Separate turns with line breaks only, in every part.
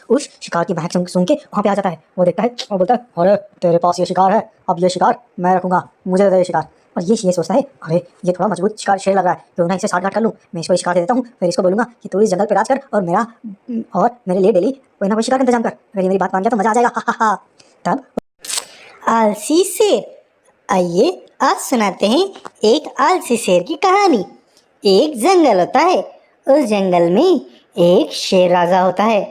उस शिकार की महक सुन के वहाँ पे आ जाता है। वो देखता है और बोलता है, अरे तेरे पास ये शिकार है, अब ये शिकार मैं रखूँगा, मुझे दे दे ये शिकार। और ये सोचता है, अरे ये थोड़ा मजबूत शिकार शेर लग रहा है, क्यों ना इसे साठ गांठ कर लूँ। मैं इसको शिकार दे देता हूँ, फिर इसको बोलूँगा कि तू इस जंगल पे राज कर और मेरे लिए डेली कोई ना कोई शिकार का इंतजाम कर। अगर ये मेरी बात मान गया तो मजा आ जाएगा, हा हा हा। तब
आलसी शेर। आइए आज सुनाते हैं एक आलसी शेर की कहानी। एक जंगल होता है, उस जंगल में एक शेर राजा होता है।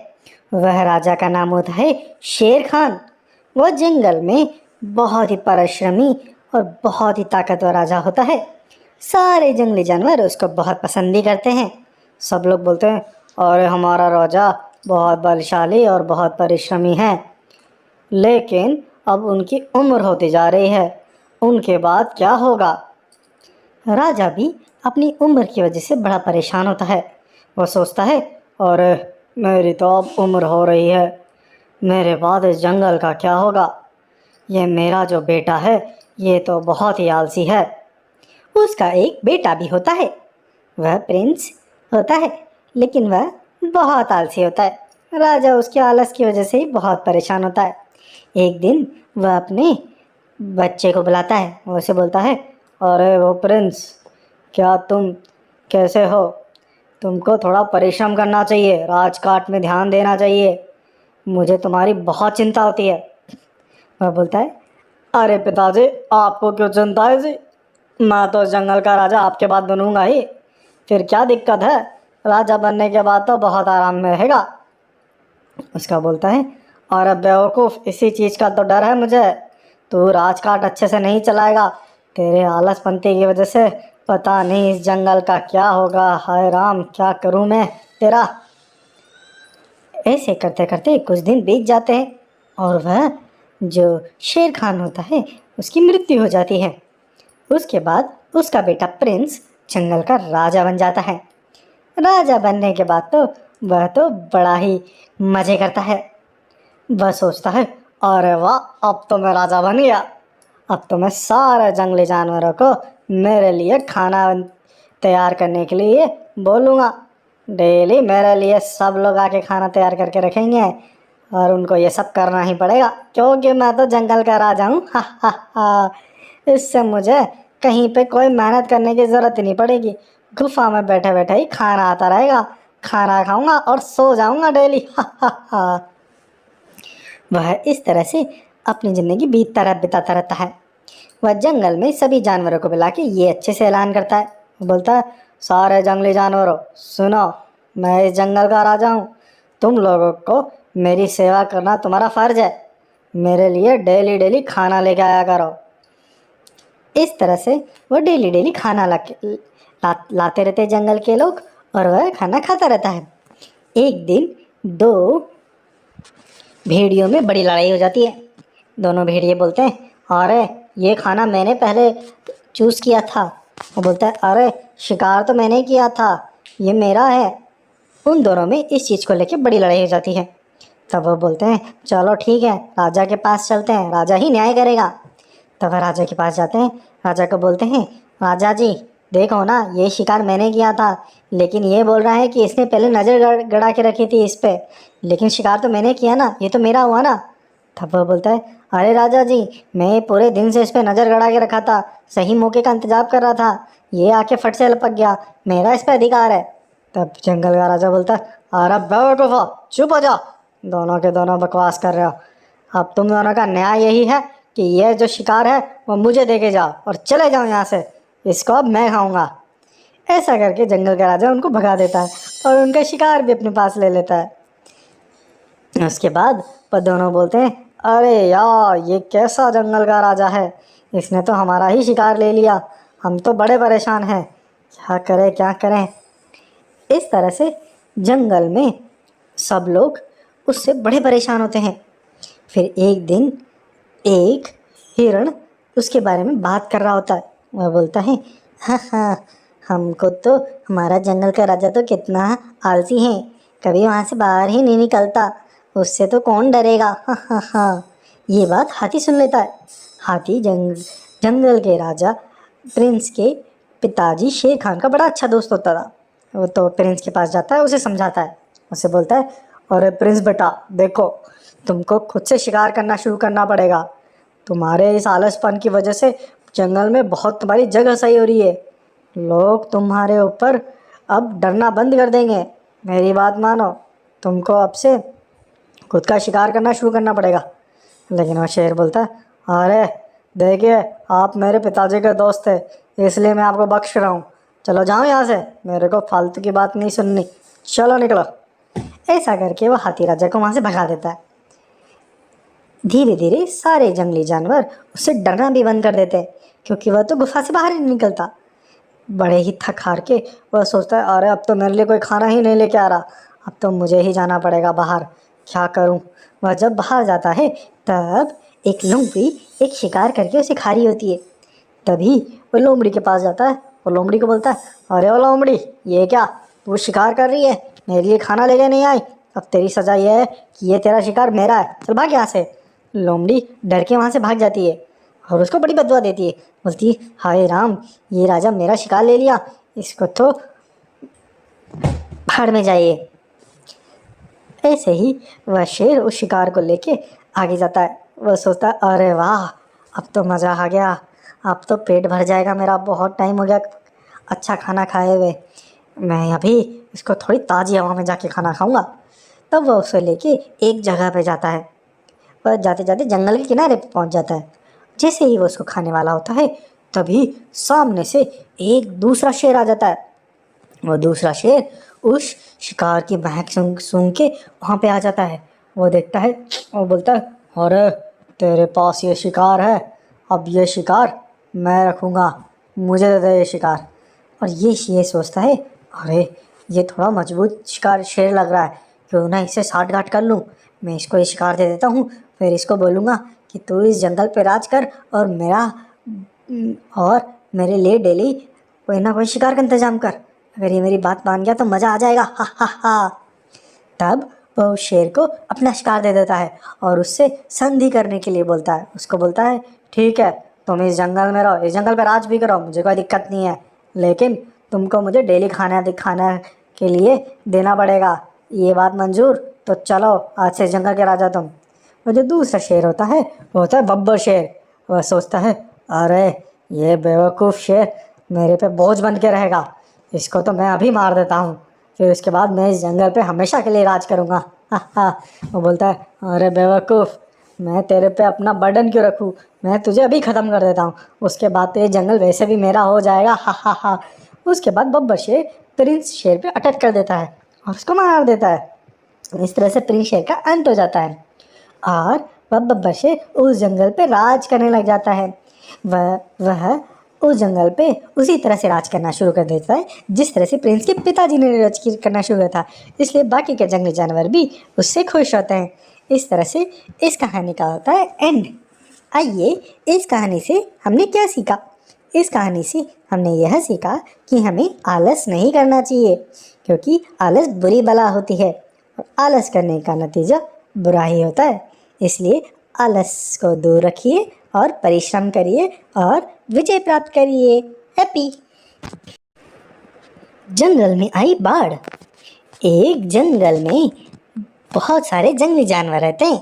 वह राजा का नाम होता है शेर खान। वह जंगल में बहुत ही परिश्रमी और बहुत ही ताकतवर राजा होता है। सारे जंगली जानवर उसको बहुत पसंद भी करते हैं। सब लोग बोलते हैं, अरे हमारा राजा बहुत बलशाली और बहुत परिश्रमी है। लेकिन अब उनकी उम्र होती जा रही है, उनके बाद क्या होगा। राजा भी अपनी उम्र की वजह से बड़ा परेशान होता है। वह सोचता है, अरे मेरी तो अब उम्र हो रही है, मेरे बाद इस जंगल का क्या होगा। ये मेरा जो बेटा है ये तो बहुत ही आलसी है। उसका एक बेटा भी होता है, वह प्रिंस होता है, लेकिन वह बहुत आलसी होता है। राजा उसके आलस की वजह से ही बहुत परेशान होता है। एक दिन वह अपने बच्चे को बुलाता है, वो उसे बोलता है, अरे वो प्रिंस, क्या तुम कैसे हो? तुमको थोड़ा परिश्रम करना चाहिए, राजकाट में ध्यान देना चाहिए, मुझे तुम्हारी बहुत चिंता होती है। वह बोलता है, अरे पिताजी आपको क्यों चिंता है जी, मैं तो जंगल का राजा आपके बाद बनूंगा ही, फिर क्या दिक्कत है, राजा बनने के बाद तो बहुत आराम में रहेगा। उसका बोलता है, और बेवकूफ़ इसी चीज़ का तो डर है मुझे, तू राजकाट अच्छे से नहीं चलाएगा, तेरे आलसपंती की वजह से पता नहीं इस जंगल का क्या होगा। हाय राम, क्या करूं मैं तेरा। ऐसे करते करते कुछ दिन बीत जाते हैं और वह जो शेर खान होता है उसकी मृत्यु हो जाती है। उसके बाद उसका बेटा प्रिंस जंगल का राजा बन जाता है। राजा बनने के बाद तो वह तो बड़ा ही मज़े करता है। वह सोचता है, अरे वाह, अब तो मैं राजा बन गया, अब तो मैं सारे जंगली जानवरों को मेरे लिए खाना तैयार करने के लिए बोलूँगा। डेली मेरे लिए सब लोग आके खाना तैयार करके रखेंगे और उनको ये सब करना ही पड़ेगा, क्योंकि मैं तो जंगल का राजा हूँ, हा हा हा। इससे मुझे कहीं पे कोई मेहनत करने की ज़रूरत ही नहीं पड़ेगी, गुफा में बैठे बैठे ही खाना आता रहेगा, खाना खाऊंगा और सो जाऊंगा डेली, हा हा हा। वह इस तरह से अपनी ज़िंदगी बिताता रहता है। वह जंगल में सभी जानवरों को बुला के ये अच्छे से ऐलान करता है। वो बोलता है, सारे जंगली जानवरों सुनो, मैं इस जंगल का राजा हूँ, तुम लोगों को मेरी सेवा करना तुम्हारा फ़र्ज है, मेरे लिए डेली डेली खाना लेके आया करो। इस तरह से वो डेली डेली खाना लाते रहते हैं जंगल के लोग और वह खाना खाता रहता है। एक दिन दो भेड़ियों में बड़ी लड़ाई हो जाती है। दोनों भेड़िए बोलते हैं, अरे ये खाना मैंने पहले चूज़ किया था। वो बोलता है, अरे शिकार तो मैंने किया था, ये मेरा है। उन दोनों में इस चीज़ को लेकर बड़ी लड़ाई हो जाती है। तब वो बोलते हैं, चलो ठीक है, राजा के पास चलते हैं, राजा ही न्याय करेगा। तब वह राजा के पास जाते हैं, राजा को बोलते हैं, राजा जी देखो ना, ये शिकार मैंने किया था, लेकिन ये बोल रहा है कि इसने पहले नज़र गड़ा के रखी थी इस पर, लेकिन शिकार तो मैंने किया ना, ये तो मेरा हुआ ना। तब वह बोलता है, अरे राजा जी, मैं पूरे दिन से इस पर नज़र गड़ा के रखा था, सही मौके का इंतजार कर रहा था, ये आके फट से लपक गया, मेरा इस पर अधिकार है। तब जंगल का राजा बोलता है, अरे बेवकूफ़ो, चुप हो जाओ, दोनों के दोनों बकवास कर रहे हो। अब तुम दोनों का न्याय यही है कि यह जो शिकार है वो मुझे देके जाओ और चले जाओ यहाँ से, इसको अब मैं खाऊंगा। ऐसा करके जंगल का राजा उनको भगा देता है और उनका शिकार भी अपने पास ले लेता है। उसके बाद वो दोनों बोलते हैं, अरे यार ये कैसा जंगल का राजा है, इसने तो हमारा ही शिकार ले लिया, हम तो बड़े परेशान हैं, क्या करें क्या करें। इस तरह से जंगल में सब लोग उससे बड़े परेशान होते हैं। फिर एक दिन एक हिरण उसके बारे में बात कर रहा होता है। वह बोलता है, हाँ हाँ, हमको तो हमारा जंगल का राजा तो कितना आलसी है, कभी वहाँ से बाहर ही नहीं निकलता, उससे तो कौन डरेगा, हाँ हाँ हाँ। ये बात हाथी सुन लेता है। हाथी जंगल के राजा प्रिंस के पिताजी शेर खान का बड़ा अच्छा दोस्त होता था। वो तो प्रिंस के पास जाता है, उसे समझाता है, उसे बोलता है,
अरे प्रिंस बेटा देखो, तुमको खुद से शिकार करना शुरू करना पड़ेगा। तुम्हारे इस आलसपन की वजह से जंगल में बहुत तुम्हारी जगह सही हो रही है। लोग तुम्हारे ऊपर अब डरना बंद कर देंगे। मेरी बात मानो, तुमको अब से खुद का शिकार करना शुरू करना पड़ेगा। लेकिन वो शेर बोलता है, अरे देखिए, आप मेरे पिताजी के दोस्त थे, इसलिए मैं आपको बख्श रहा हूँ। चलो जाओ यहाँ से, मेरे को फालतू की बात नहीं सुननी। चलो निकलो। ऐसा करके वो हाथी राजा को वहाँ से भगा देता है। धीरे धीरे सारे जंगली जानवर उससे डरना भी बंद कर देते हैं, क्योंकि वह तो गुफा से बाहर ही नहीं निकलता। बड़े ही थक हार के वह सोचता है, अरे अब तो मेरे लिए कोई खाना ही नहीं लेके आ रहा, अब तो मुझे ही जाना पड़ेगा बाहर, क्या करूं। वह जब बाहर जाता है तब एक लोमड़ी एक शिकार करके उसे खा रही होती है। तभी वो लोमड़ी के पास जाता है और लोमड़ी को बोलता है, अरे ओ लोमड़ी, ये क्या तू शिकार कर रही है, मेरे लिए खाना लेके नहीं आई। अब तेरी सजा ये है कि ये तेरा शिकार मेरा है, चल भाग यहाँ से। लोमड़ी डर के वहाँ से भाग जाती है और उसको बड़ी बददुआ देती है। बोलती है, हाय राम, ये राजा मेरा शिकार ले लिया, इसको तो भाड़ में जाइए। ऐसे ही वह शेर उस शिकार को लेके आगे जाता है। वह सोचता है, अरे वाह, अब तो मज़ा आ गया, अब तो पेट भर जाएगा मेरा, बहुत टाइम हो गया अच्छा खाना खाए हुए। मैं अभी इसको थोड़ी ताज़ी हवा में जाके खाना खाऊंगा। तब वह उसे लेके एक जगह पे जाता है। वह जाते जाते जंगल के किनारे पे पहुंच जाता है। जैसे ही वो उसको खाने वाला होता है तभी सामने से एक दूसरा शेर आ जाता है। वो दूसरा शेर उस शिकार की महक सूंघ सूंघ के वहाँ पे आ जाता है। वो देखता है और बोलता है, अरे तेरे पास ये शिकार है, अब ये शिकार मैं रखूँगा, मुझे दे दे ये शिकार। और ये सोचता है, अरे ये थोड़ा मजबूत शिकार शेर लग रहा है, क्यों ना इसे साठ गांठ कर लूँ। मैं इसको ये शिकार दे देता हूँ, फिर इसको बोलूँगा कि तू इस जंगल पे राज कर और मेरे लिए डेली कोई ना कोई शिकार का इंतजाम कर। अगर ये मेरी बात मान गया तो मज़ा आ जाएगा, हा हा हा। तब वह उस शेर को अपना शिकार दे देता है और उससे संधि करने के लिए बोलता है। उसको बोलता है, ठीक है, तुम इस जंगल में रहो, इस जंगल पर राज भी करो, मुझे कोई दिक्कत नहीं है, लेकिन तुमको मुझे डेली खाना दिखाने के लिए देना पड़ेगा। ये बात मंजूर? तो चलो आज से जंगल के राजा तुम। और जो दूसरा शेर होता है वो होता है बब्बर शेर। वह सोचता है, अरे ये बेवकूफ़ शेर मेरे पे बोझ बन के रहेगा, इसको तो मैं अभी मार देता हूँ, फिर उसके बाद मैं इस जंगल पे हमेशा के लिए राज करूँगा। हा हा। वो बोलता है, अरे बेवकूफ़, मैं तेरे पे अपना बर्डन क्यों रखूँ, मैं तुझे अभी ख़त्म कर देता हूँ, उसके बाद तो ये जंगल वैसे भी मेरा हो जाएगा, हा हा हा। उसके बाद बब्बर शेर प्रिंस शेर पे अटैक कर देता है और उसको मार देता है। इस तरह से प्रिंस शेर का अंत हो जाता है और वह बब्बर शेर उस जंगल पे राज करने लग जाता है। वह उस जंगल पे उसी तरह से राज करना शुरू कर देता है जिस तरह से प्रिंस के पिताजी ने राज करना शुरू किया था। इसलिए बाकी के जंगली जानवर भी उससे खुश होते हैं। इस तरह से इस कहानी का होता है एंड। आइए, इस कहानी से हमने क्या सीखा? इस कहानी से हमने यह सीखा कि हमें आलस नहीं करना चाहिए, क्योंकि आलस बुरी बला होती है और आलस करने का नतीजा बुरा ही होता है। इसलिए आलस को दूर रखिए और परिश्रम करिए और विजय प्राप्त करिए। हैप्पी। जंगल में आई बाढ़। एक जंगल में बहुत सारे जंगली जानवर रहते हैं।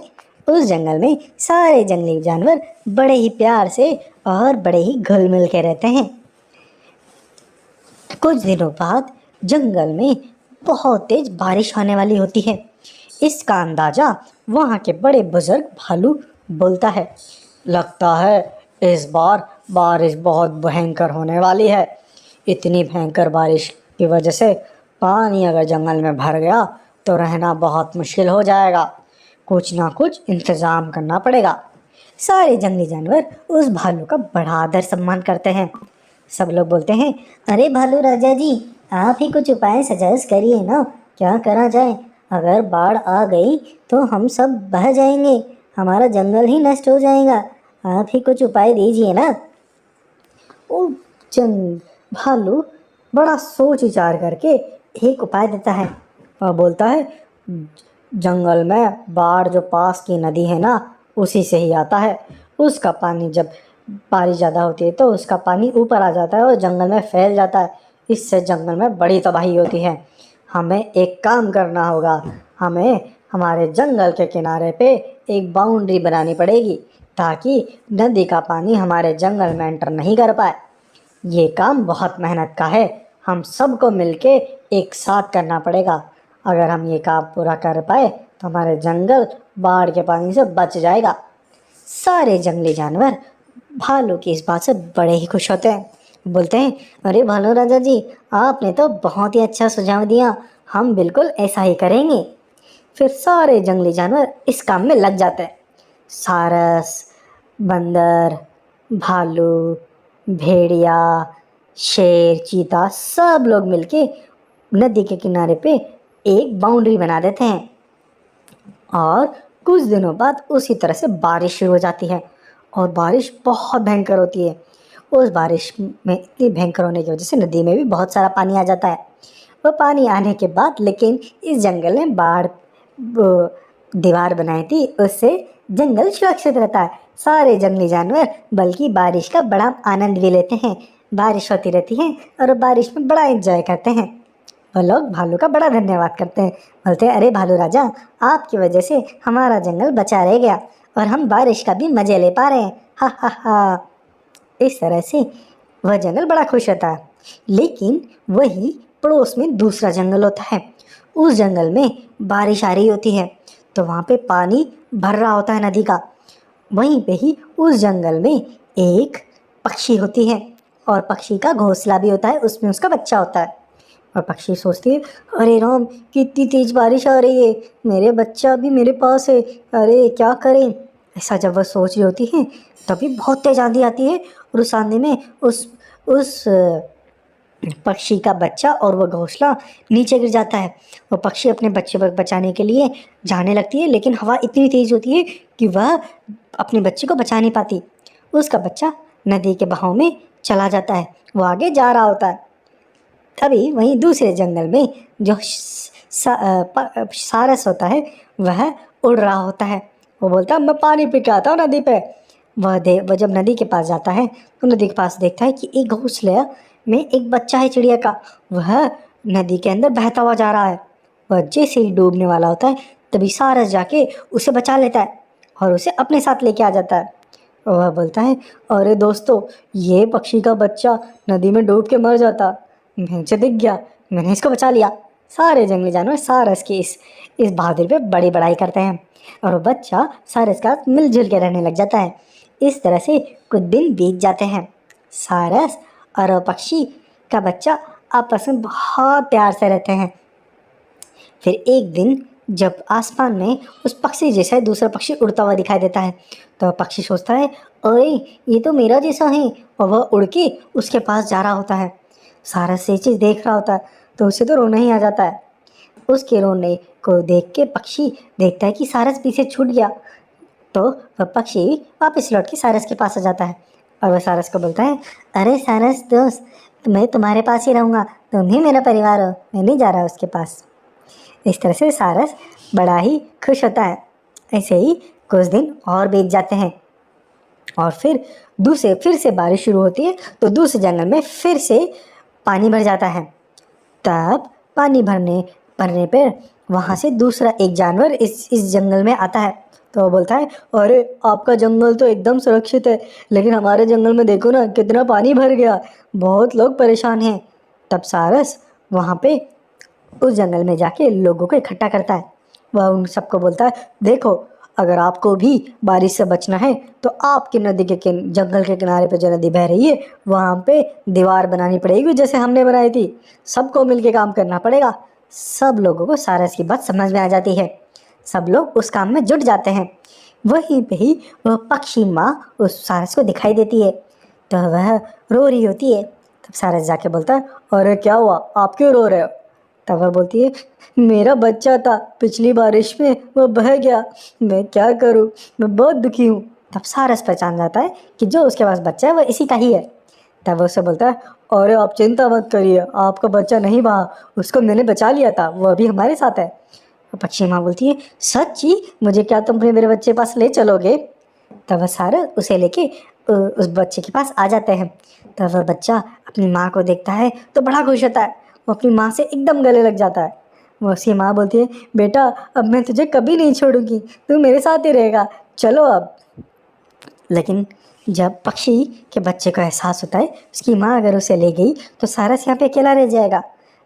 उस जंगल में सारे जंगली जानवर बड़े ही प्यार से और बड़े ही घुल मिल के रहते हैं। कुछ दिनों बाद जंगल में बहुत तेज बारिश आने वाली होती है। इसका अंदाजा वहाँ के बड़े बुजुर्ग भालू बोलता है। लगता है इस बार बारिश बहुत भयंकर होने वाली है। इतनी भयंकर बारिश की वजह से पानी अगर जंगल में भर गया तो रहना बहुत मुश्किल हो जाएगा। कुछ ना कुछ इंतज़ाम करना पड़ेगा। सारे जंगली जानवर उस भालू का बड़ा आदर सम्मान करते हैं। सब लोग बोलते हैं, अरे भालू राजा जी, आप ही कुछ उपाय सजेस्ट करिए ना, क्या करा जाए? अगर बाढ़ आ गई तो हम सब बह जाएंगे, हमारा जंगल ही नष्ट हो जाएगा, आप ही कुछ उपाय दीजिए ना। वो भालू बड़ा सोच विचार करके एक उपाय देता है और बोलता है, जंगल में बाढ़ जो पास की नदी है ना, उसी से ही आता है। उसका पानी जब बारिश ज़्यादा होती है तो उसका पानी ऊपर आ जाता है और जंगल में फैल जाता है। इससे जंगल में बड़ी तबाही होती है। हमें एक काम करना होगा, हमें हमारे जंगल के किनारे पे एक बाउंड्री बनानी पड़ेगी ताकि नदी का पानी हमारे जंगल में एंटर नहीं कर पाए। ये काम बहुत मेहनत का है, हम सबको मिलके एक साथ करना पड़ेगा। अगर हम ये काम पूरा कर पाए तो हमारे जंगल बाढ़ के पानी से बच जाएगा। सारे जंगली जानवर भालू की इस बात से बड़े ही खुश होते हैं। बोलते हैं, अरे भालू राजा जी, आपने तो बहुत ही अच्छा सुझाव दिया, हम बिल्कुल ऐसा ही करेंगे। फिर सारे जंगली जानवर इस काम में लग जाते हैं। सारस, बंदर, भालू, भेड़िया, शेर, चीता सब लोग मिलके नदी के किनारे पे एक बाउंड्री बना देते हैं। और कुछ दिनों बाद उसी तरह से बारिश शुरू हो जाती है और बारिश बहुत भयंकर होती है। उस बारिश में इतनी भयंकर होने की वजह से नदी में भी बहुत सारा पानी आ जाता है। वो पानी आने के बाद लेकिन इस जंगल में बाढ़ दीवार बनाई थी, उससे जंगल सुरक्षित रहता है। सारे जंगली जानवर बल्कि बारिश का बड़ा आनंद भी लेते हैं। बारिश होती रहती है और बारिश में बड़ा एंजॉय करते हैं। वो लोग भालू का बड़ा धन्यवाद करते हैं। बोलते हैं, अरे भालू राजा, आपकी वजह से हमारा जंगल बचा रह गया और हम बारिश का भी मजे ले पा रहे हैं। हा हा हा। इस तरह से वह जंगल बड़ा खुश होता है। लेकिन वही पड़ोस में दूसरा जंगल होता है। उस जंगल में बारिश आ रही होती है तो वहाँ पे पानी भर रहा होता है नदी का। वहीं पे ही उस जंगल में एक पक्षी होती है और पक्षी का घोंसला भी होता है, उसमें उसका बच्चा होता है। और पक्षी सोचती है, अरे राम, कितनी तेज बारिश आ रही है, मेरे बच्चा भी मेरे पास है, अरे क्या करें। ऐसा जब वह सोच रही होती है तभी बहुत तेज आंधी आती है और उस आंधी में उस पक्षी का बच्चा और वह घोंसला नीचे गिर जाता है। वो पक्षी अपने बच्चे को बचाने के लिए जाने लगती है, लेकिन हवा इतनी तेज होती है कि वह अपने बच्चे को बचा नहीं पाती। उसका बच्चा नदी के बहाव में चला जाता है, वो आगे जा रहा होता है। तभी वहीं दूसरे जंगल में जो सारस होता है वह उड़ रहा होता है। वो बोलता है, मैं पानी पी के आता हूँ नदी पे। वह जब नदी के पास जाता है तो नदी के पास देखता है कि एक घोंसले में एक बच्चा है चिड़िया का। वह नदी के अंदर बहता हुआ जा रहा है। वह जैसे ही डूबने वाला होता है तभी सारस जाके उसे बचा लेता है और उसे अपने साथ लेके आ जाता है। वह बोलता है, अरे दोस्तों, ये पक्षी का बच्चा नदी में डूब के मर जाता, मुझे दिख गया, मैंने इसको बचा लिया। सारे जंगली जानवर सारस की इस बहादुरी पे बड़ी बड़ाई करते हैं और वो बच्चा सारस का मिलजुल के रहने लग जाता है। इस तरह से कुछ दिन बीत जाते हैं। सारस और वो पक्षी का बच्चा आपस में बहुत प्यार से रहते हैं। फिर एक दिन जब आसमान में उस पक्षी जैसा दूसरा पक्षी उड़ता हुआ दिखाई देता है तो पक्षी सोचता है, अरे ये तो मेरा जैसा है, और वह उड़ के उसके पास जा रहा होता है। सारस ये चीज़ देख रहा होता है तो उसे तो रोना ही आ जाता है। उसके रोने को देख के पक्षी देखता है कि सारस पीछे छूट गया, तो वह पक्षी वापस लौट के सारस के पास आ जाता है और वह सारस को बोलता है, अरे सारस दोस्त, मैं तुम्हारे पास ही रहूँगा, तुम ही मेरा परिवार हो, मैं नहीं जा रहा उसके पास। इस तरह से सारस बड़ा ही खुश होता है। ऐसे ही कुछ दिन और बीत जाते हैं और फिर से बारिश शुरू होती है तो दूसरे जंगल में फिर से पानी भर जाता है। तब पानी भरने पर वहाँ से दूसरा एक जानवर इस जंगल में आता है तो वो बोलता है, अरे आपका जंगल तो एकदम सुरक्षित है, लेकिन हमारे जंगल में देखो ना कितना पानी भर गया, बहुत लोग परेशान हैं। तब सारस वहाँ पे उस जंगल में जाके लोगों को इकट्ठा करता है। वह उन सबको बोलता है, देखो, अगर आपको भी बारिश से बचना है तो आपके नदी के जंगल के किनारे पे जो नदी बह रही है वहाँ पे दीवार बनानी पड़ेगी जैसे हमने बनाई थी। सबको मिलके काम करना पड़ेगा। सब लोगों को सारस की बात समझ में आ जाती है। सब लोग उस काम में जुट जाते हैं। वहीं पे ही वह पक्षी माँ उस सारस को दिखाई देती है तो वह रो रही होती है। तब सारस जाके बोलता है, अरे क्या हुआ, आप क्यों रो रहे हो। तब वह बोलती है, मेरा बच्चा था, पिछली बारिश में वह बह गया, मैं क्या करूं, मैं बहुत दुखी हूँ। तब सारस पहचान जाता है कि जो उसके पास बच्चा है वह इसी का ही है। तब वो उससे बोलता है, अरे आप चिंता मत करिए, आपका बच्चा नहीं बहा, उसको मैंने बचा लिया था, वह अभी हमारे साथ है। तो पक्षी माँ बोलती है, सच्ची, मुझे क्या तुम मेरे बच्चे के पास ले चलोगे। तब वह सारस उसे लेके उस बच्चे के पास आ जाते हैं। तब वह बच्चा अपनी माँ को देखता है तो बड़ा खुश होता है। वो अपनी माँ से एकदम गले लग जाता है। वो उसकी माँ बोलती है, बेटा अब मैं तुझे कभी नहीं छोड़ूंगी, तू मेरे साथ ही रहेगा, चलो अब। लेकिन जब पक्षी के बच्चे को एहसास होता है उसकी माँ अगर उसे ले गई तो सारस यहाँ पे अकेला रह जाएगा।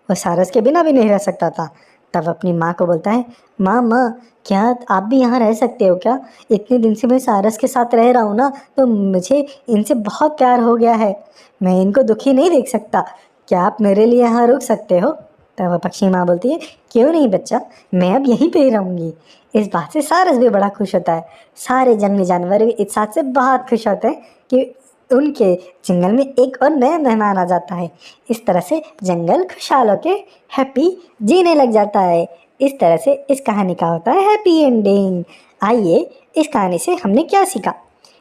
वो सारस के बिना भी नहीं रह सकता था। तब अपनी माँ को बोलता है, माँ माँ क्या आप भी यहाँ रह सकते हो क्या? इतने दिन से मैं सारस के साथ रह रहा हूँ ना, तो मुझे इनसे बहुत प्यार हो गया है, मैं इनको दुखी नहीं देख सकता, क्या आप मेरे लिए यहाँ रुक सकते हो? तब वह पक्षी माँ बोलती है, क्यों नहीं बच्चा, मैं अब यहीं पे ही रहूँगी। इस बात से सारस भी बड़ा खुश होता है। सारे जंगली जानवर भी इस बात से बहुत खुश होते हैं कि उनके जंगल में एक और नया मेहमान आ जाता है। इस तरह से जंगल खुशहाल होके हैप्पी जीने लग जाता है। इस तरह से इस कहानी का होता है हैप्पी एंडिंग। आइए, इस कहानी से हमने क्या सीखा?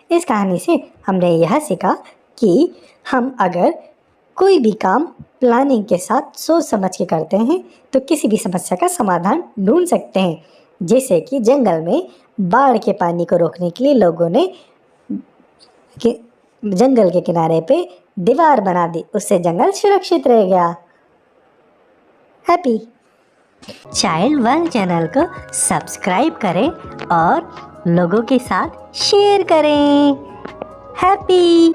इस कहानी से हमने यह सीखा कि हम अगर कोई भी काम प्लानिंग के साथ सोच समझ के करते हैं तो किसी भी समस्या का समाधान ढूंढ सकते हैं। जैसे कि जंगल में बाढ़ के पानी को रोकने के लिए लोगों ने जंगल के किनारे पे दीवार बना दी, उससे जंगल सुरक्षित रह गया। हैप्पी।
चाइल्ड वर्ल्ड चैनल को सब्सक्राइब करें और लोगों के साथ शेयर करें। हैप्पी।